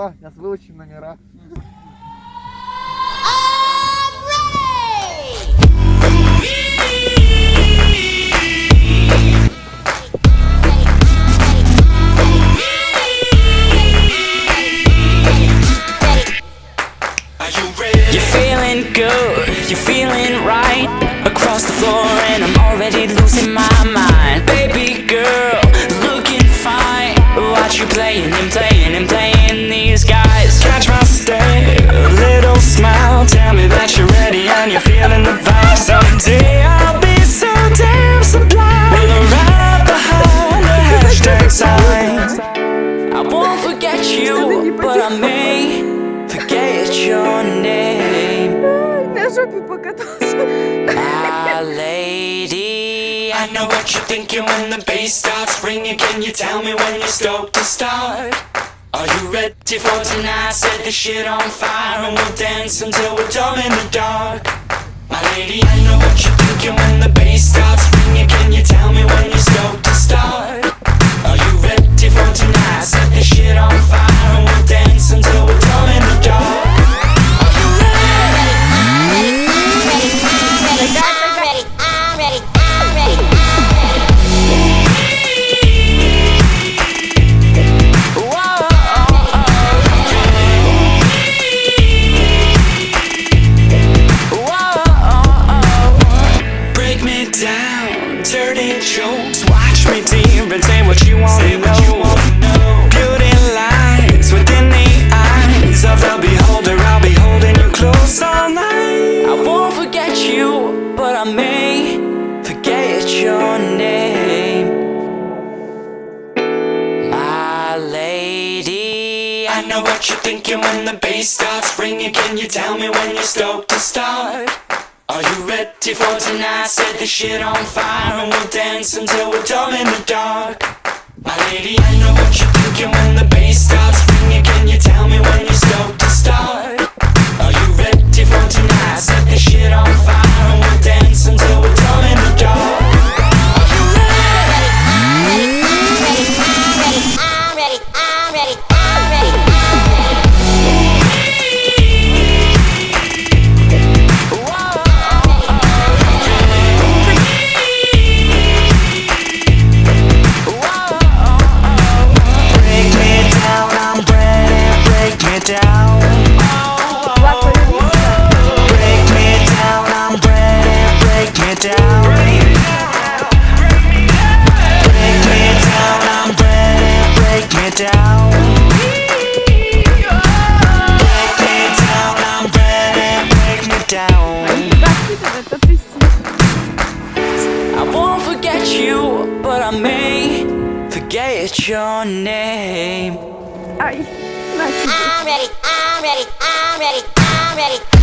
слова, сейчас выучим номера. You're feeling good, you're feeling right. Across the floor and I'm already losing my mind. Baby girl, looking fine. Watch you playing these guys. Catch my stare, a little smile. Tell me that you're ready and you're feeling the vibe. Someday I'll be so damn sublime. We'll arrive behind the hashtag signs. I won't forget you, but I may forget your name. На жопе покатался. My lady, I know what you're thinking when the bass starts ringing. Can you tell me when you're stoked to start? Are you ready for tonight? Set the shit on fire and we'll dance until we're dumb in the dark. My lady, I know what you're thinking when the bass starts ringing. Can you tell me when you're stoked to start? Are you ready for tonight? Set the shit on fire and we'll dance until we're dumb in the dark. Dirty jokes, watch me deep and say what you want to know. Beauty lies within the eyes of the beholder. I'll be holding you close all night. I won't forget you, but I may forget your name. My lady, I know what you're thinking when the bass starts ringing. Can you tell me when you're stoked to start? Are you ready for tonight? Set the shit on fire and we'll dance until we're dumb in the dark. My lady, I know what you're thinking when the bass starts ringing. Can you tell me when you're stoked to start? Are you ready for tonight? Set the shit on fire and we'll dance until we're dumb in the dark. I won't forget you, but I may forget your name. Ай, на тебе. I'm ready.